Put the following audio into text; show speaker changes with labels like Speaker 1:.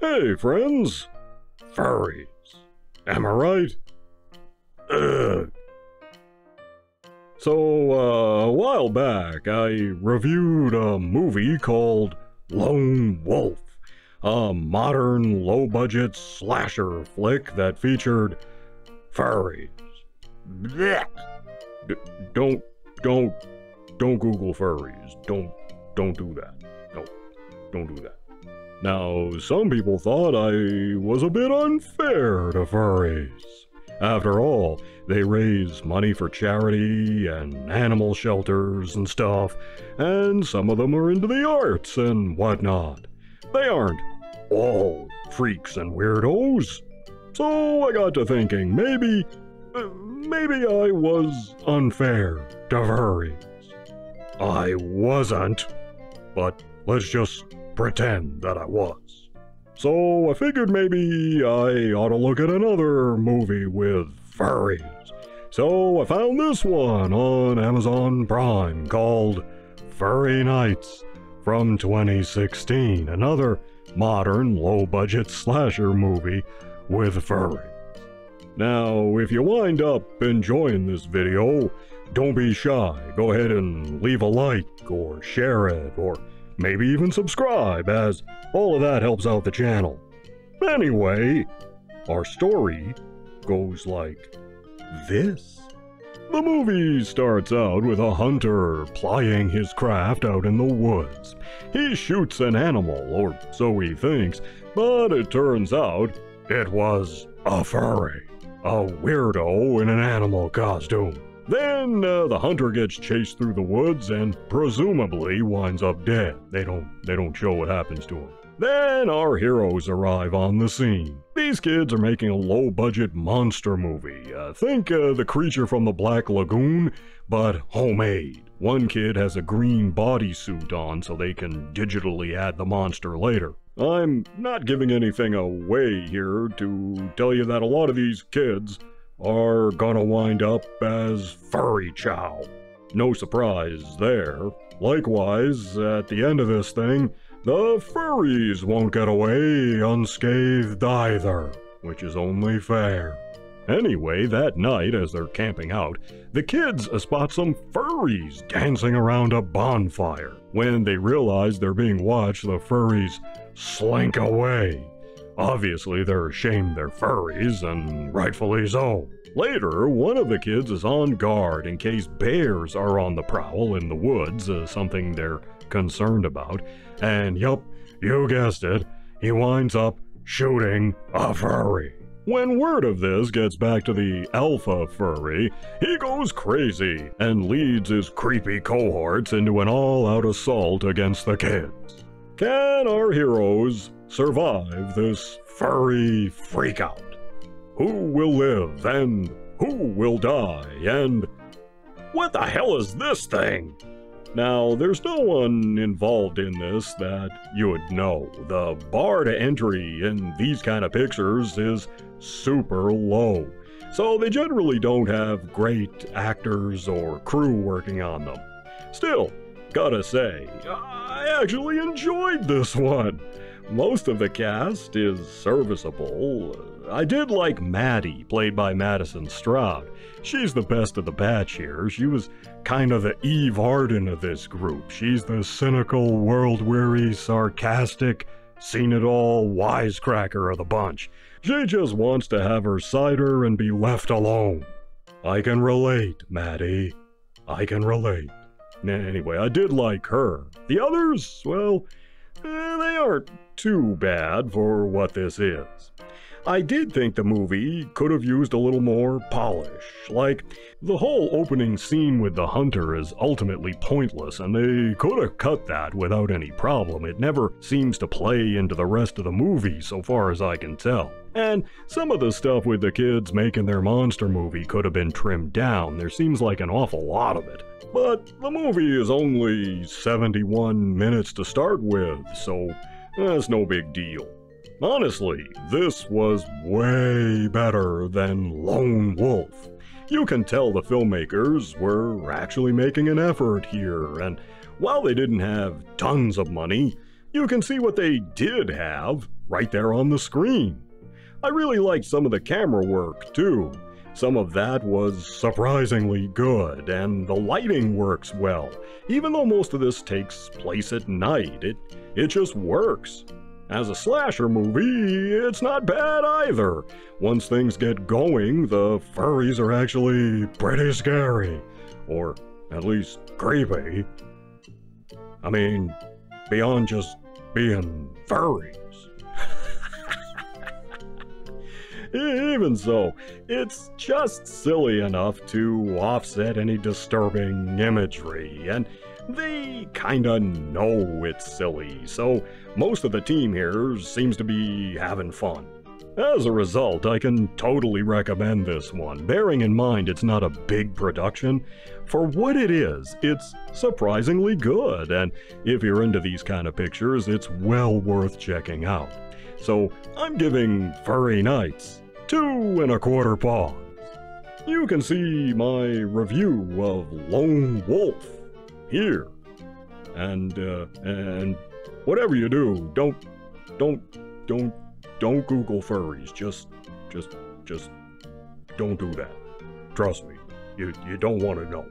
Speaker 1: Hey, friends! Furries. Am I right? Ugh. So, a while back, I reviewed a movie called Lone Wolf, a modern, low-budget slasher flick that featured furries. Blech. Don't Google furries. Don't do that. No, don't do that. Now, some people thought I was a bit unfair to furries. After all, they raise money for charity and animal shelters and stuff, and some of them are into the arts and whatnot. They aren't all freaks and weirdos. So I got to thinking, maybe I was unfair to furries. I wasn't, but let's just pretend that I was. So I figured maybe I ought to look at another movie with furries. So I found this one on Amazon Prime called Furry Nights from 2016, another modern low-budget slasher movie with furries. Now, if you wind up enjoying this video, don't be shy. Go ahead and leave a like or share it or maybe even subscribe, as all of that helps out the channel. Anyway, our story goes like this. The movie starts out with a hunter plying his craft out in the woods. He shoots an animal, or so he thinks, but it turns out it was a furry, a weirdo in an animal costume. Then the hunter gets chased through the woods and presumably winds up dead. They don't show what happens to him. Then our heroes arrive on the scene. These kids are making a low-budget monster movie. Think The Creature from the Black Lagoon, but homemade. One kid has a green bodysuit on so they can digitally add the monster later. I'm not giving anything away here to tell you that a lot of these kids are gonna wind up as furry chow. No surprise there. Likewise, at the end of this thing, the furries won't get away unscathed either, which is only fair. Anyway, that night, as they're camping out, the kids spot some furries dancing around a bonfire. When they realize they're being watched, the furries slink away. Obviously, they're ashamed they're furries, and rightfully so. Later, one of the kids is on guard in case bears are on the prowl in the woods, something they're concerned about. And yup, you guessed it, he winds up shooting a furry. When word of this gets back to the alpha furry, he goes crazy and leads his creepy cohorts into an all-out assault against the kids. Can our heroes survive this furry freakout? Who will live and who will die, and what the hell is this thing? Now, there's no one involved in this that you would know. The bar to entry in these kind of pictures is super low, so they generally don't have great actors or crew working on them. Still, gotta say, I actually enjoyed this one. Most of the cast is serviceable. I did like Maddie, played by Madison Stroud. She's the best of the batch here. She was kind of the Eve Arden of this group. She's the cynical, world-weary, sarcastic, seen-it-all wisecracker of the bunch. She just wants to have her cider and be left alone. I can relate, Maddie. I can relate. Anyway, I did like her. The others, well, they aren't too bad for what this is. I did think the movie could have used a little more polish. Like, the whole opening scene with the hunter is ultimately pointless, and they could have cut that without any problem. It never seems to play into the rest of the movie, so far as I can tell. And some of the stuff with the kids making their monster movie could have been trimmed down. There seems like an awful lot of it. But the movie is only 71 minutes to start with, so that's no big deal. Honestly, this was way better than Lone Wolf. You can tell the filmmakers were actually making an effort here, and while they didn't have tons of money, You can see what they did have right there on the screen. I really liked some of the camera work too. Some of that was surprisingly good, and the lighting works well. Even though most of this takes place at night, it just works. As a slasher movie, it's not bad either. Once things get going, the furries are actually pretty scary. Or at least creepy. I mean, beyond just being furries. Even so, it's just silly enough to offset any disturbing imagery, and they kinda know it's silly, so most of the team here seems to be having fun. As a result, I can totally recommend this one, bearing in mind it's not a big production. For what it is, it's surprisingly good, and if you're into these kind of pictures, it's well worth checking out. So I'm giving Furry Nights 2 1/4 paws. You can see my review of Lone Wolf here. And whatever you do, don't Google furries. Just don't do that. Trust me, you don't want to know.